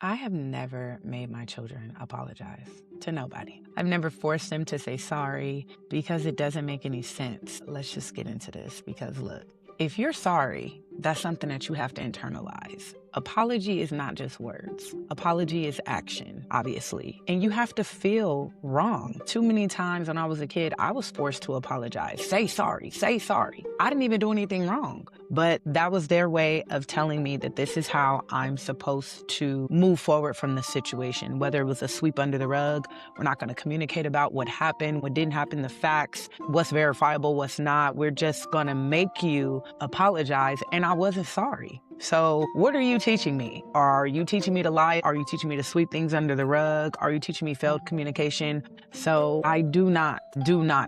I have never made my children apologize to nobody. I've never forced them to say sorry because it doesn't make any sense. Let's just get into this because look, if you're sorry, that's something that you have to internalize. Apology is not just words. Apology is action, obviously. And you have to feel wrong. Too many times when I was a kid, I was forced to apologize. Say sorry, say sorry. I didn't even do anything wrong. But that was their way of telling me that this is how I'm supposed to move forward from the situation. Whether it was a sweep under the rug, we're not going to communicate about what happened, what didn't happen, the facts, what's verifiable, what's not. We're just going to make you apologize. And I wasn't sorry. So what are you teaching me? Are you teaching me to lie? Are you teaching me to sweep things under the rug? Are you teaching me failed communication? So I do not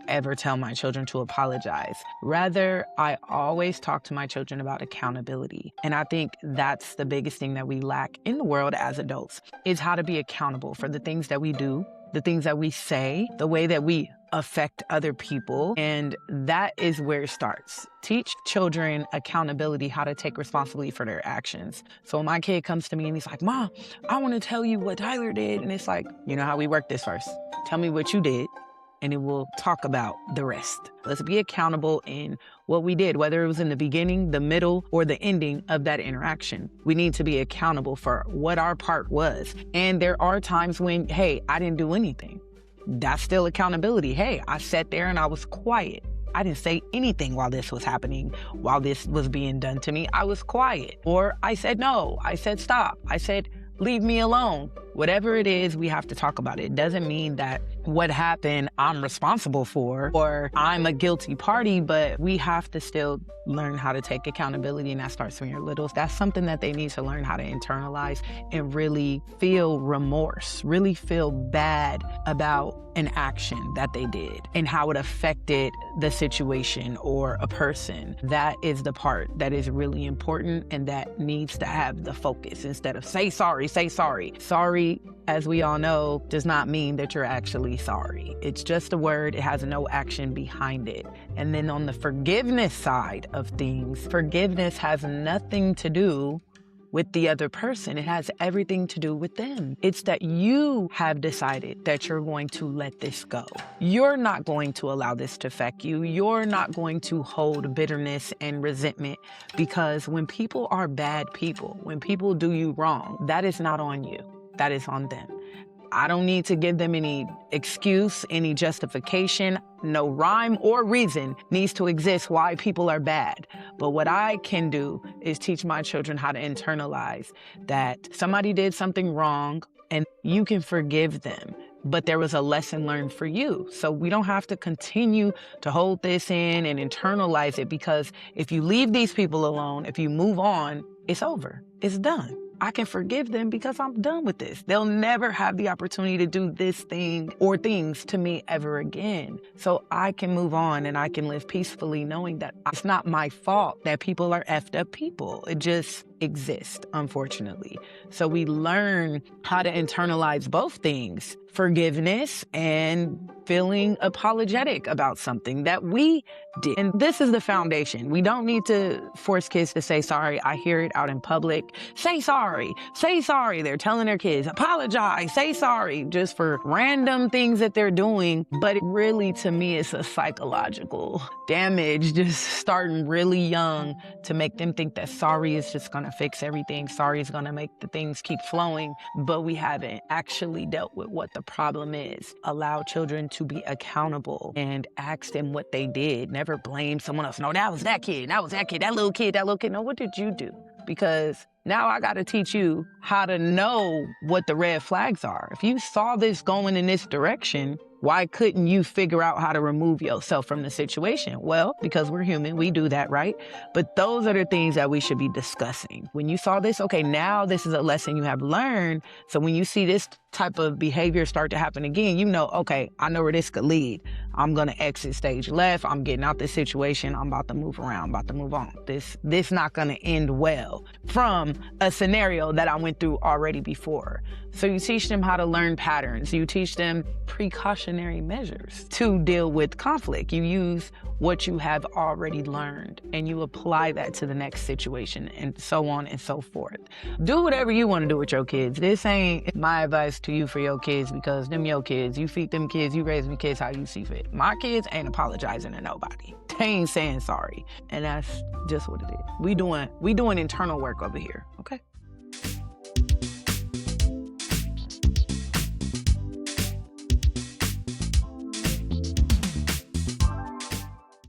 ever tell my children to apologize. Rather, I always talk to my children about accountability. And I think that's the biggest thing that we lack in the world as adults is how to be accountable for the things that we do, the things that we say, the way that we affect other people. And that is where it starts. Teach children accountability, how to take responsibility for their actions. So when my kid comes to me and he's like, Mom, I want to tell you what Tyler did. And it's like, you know how we work this first. Tell me what you did, and then we'll talk about the rest. Let's be accountable in what we did, whether it was in the beginning, the middle, or the ending of that interaction. We need to be accountable for what our part was. And there are times when, hey, I didn't do anything. That's still accountability. Hey, I sat there and I was quiet. I didn't say anything while this was happening, while this was being done to me. I was quiet. Or I said no. I said stop. I said leave me alone. Whatever it is, we have to talk about it. It doesn't mean that what happened I'm responsible for or I'm a guilty party, but we have to still learn how to take accountability, and that starts when you're little. That's something that they need to learn how to internalize and really feel remorse, really feel bad about an action that they did and how it affected the situation or a person. That is the part that is really important and that needs to have the focus instead of say sorry, say sorry. Sorry, as we all know, does not mean that you're actually sorry. It's just a word. It has no action behind it. And then on the forgiveness side of things, forgiveness has nothing to do with the other person. It has everything to do with them. It's that you have decided that you're going to let this go. You're not going to allow this to affect you. You're not going to hold bitterness and resentment, because when people are bad people, when people do you wrong, that is not on you. That is on them. I don't need to give them any excuse, any justification. No rhyme or reason needs to exist why people are bad. But what I can do is teach my children how to internalize that somebody did something wrong and you can forgive them, but there was a lesson learned for you. So we don't have to continue to hold this in and internalize it, because if you leave these people alone, if you move on, it's over. It's done. I can forgive them because I'm done with this. They'll never have the opportunity to do this thing or things to me ever again. So I can move on and I can live peacefully knowing that it's not my fault that people are effed up people. It just exists, unfortunately. So we learn how to internalize both things, forgiveness and feeling apologetic about something that we did. And this is the foundation. We don't need to force kids to say sorry. I hear it out in public. Say sorry. Say sorry. They're telling their kids, apologize, say sorry, just for random things that they're doing. But it really, to me, it's a psychological damage, just starting really young to make them think that sorry is just going to fix everything. Sorry is going to make the things keep flowing. But we haven't actually dealt with what the problem is. Allow children to be accountable and ask them what they did. Never blame someone else. No, that was that kid. That was that kid. That little kid. That little kid. No, what did you do? Because now I got to teach you how to know what the red flags are. If you saw this going in this direction, why couldn't you figure out how to remove yourself from the situation? Well, because we're human, we do that, right? But those are the things that we should be discussing. When you saw this, okay, now this is a lesson you have learned. So when you see this type of behavior start to happen again, you know, okay, I know where this could lead. I'm going to exit stage left. I'm getting out this situation. I'm about to move around, I'm about to move on. This not going to end well from from a scenario that I went through already before. So you teach them how to learn patterns. You teach them precautionary measures to deal with conflict. You use what you have already learned and you apply that to the next situation, and so on and so forth. Do whatever you want to do with your kids. This ain't my advice to you for your kids, because them your kids. You feed them kids, you raise them kids how you see fit. My kids ain't apologizing to nobody. They ain't saying sorry. And that's just what it is. We doing internal work over here, okay?